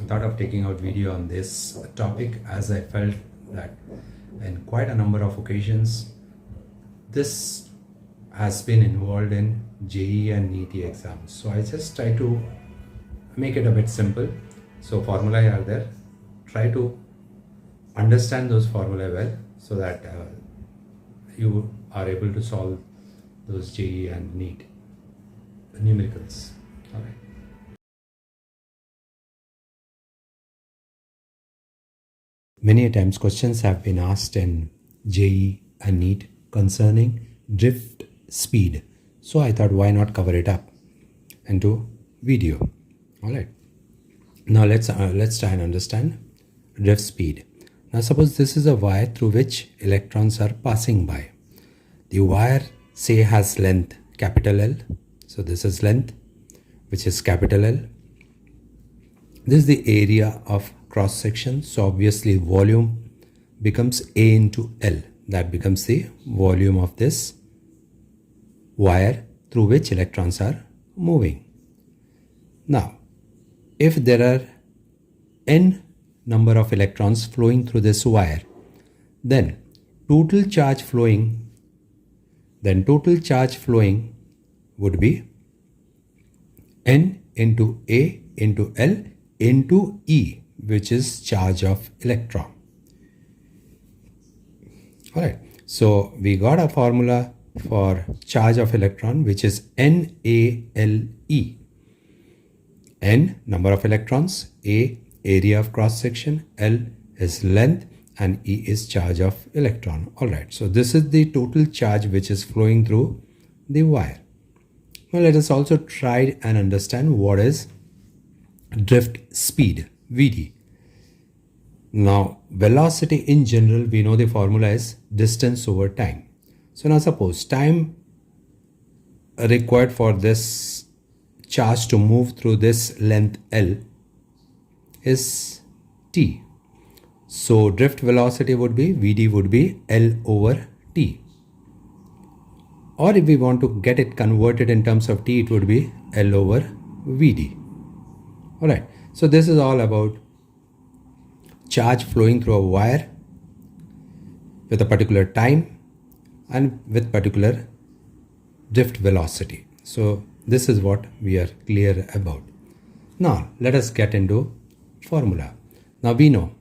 thought of taking out video on this topic as I felt that in quite a number of occasions this has been involved in JEE and NEET exams. So I just try to make it a bit simple. So formulae are there. Try to understand those formulae well so that you are able to solve those JEE and NEET numericals. All right. Many a times questions have been asked in JEE and NEET concerning drift speed. So I thought, why not cover it up into video? All right. Now let's try and understand drift speed. Now suppose this is a wire through which electrons are passing by. The wire say has length capital L. So this is length, which is capital L. This is the area of cross section. So obviously volume becomes A into L. That becomes the volume of this wire through which electrons are moving. Now, if there are n number of electrons flowing through this wire, then total charge flowing would be n into A into L into E, which is charge of electron. All right, so we got a formula for charge of electron, which is NaLe. N number of electrons, A area of cross section, L is length, and E is charge of electron. All right, so this is the total charge which is flowing through the wire. Now let us also try and understand what is drift speed, Vd. Now velocity in general, we know the formula is distance over time. So now suppose time required for this charge to move through this length L is t. So drift velocity would be Vd would be L over t. Or if we want to get it converted in terms of t, it would be L over Vd. All right. So this is all about charge flowing through a wire with a particular time and with particular drift velocity. So this is what we are clear about. Now let us get into formula. Now we know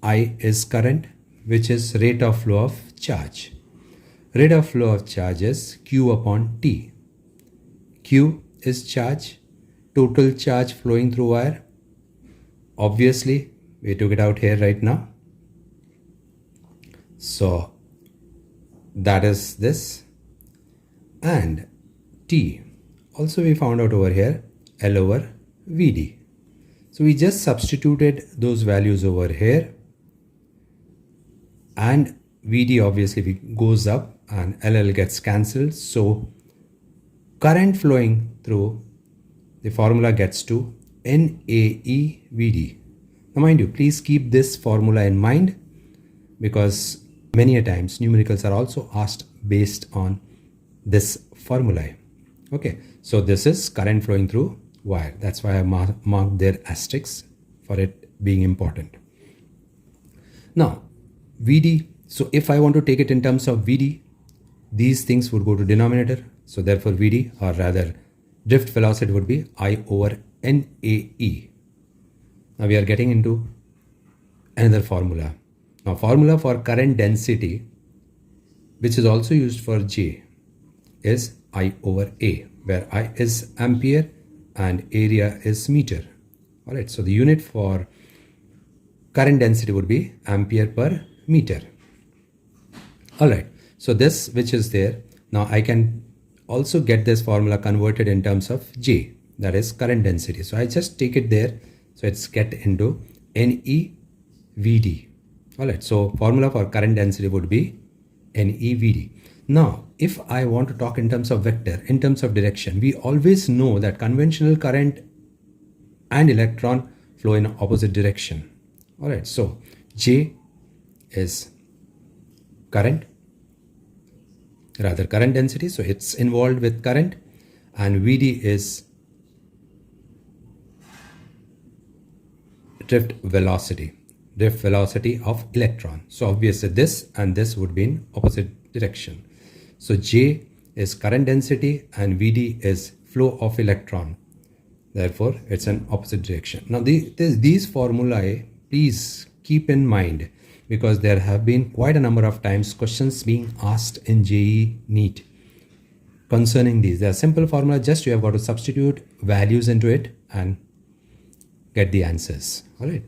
I is current, which is rate of flow of charge. Rate of flow of charge is Q upon T. Q is charge, total charge flowing through wire. Obviously, we took it out here right now. So that is this. And T also we found out over here, L over Vd. So we just substituted those values over here, and Vd obviously goes up and LL gets cancelled. So current flowing through, the formula gets to NaeVd. Now mind you, please keep this formula in mind, because many a times numericals are also asked based on this formulae. Okay, so this is current flowing through wire. That's why I marked their asterisks for it being important. Now Vd, so if I want to take it in terms of Vd, these things would go to denominator. So therefore Vd, or rather drift velocity, would be I over NaE. Now we are getting into another formula. Now formula for current density, which is also used for J, is I over A, where I is ampere and area is meter. All right, so the unit for current density would be ampere per meter. All right, so this which is there, now I can also get this formula converted in terms of J, that is current density. So I just take it there. So it's get into NeVd. All right, so formula for current density would be NeVd. Now, if I want to talk in terms of vector, in terms of direction, we always know that conventional current and electron flow in opposite direction. All right, so J is current, rather current density, so it's involved with current, and Vd is drift velocity of electron. So obviously this and this would be in opposite direction. So J is current density and Vd is flow of electron. Therefore, it's an opposite direction. Now these formulae, please keep in mind, because there have been quite a number of times questions being asked in JEE NEET concerning these. They are simple formula, just you have got to substitute values into it and get the answers. All right.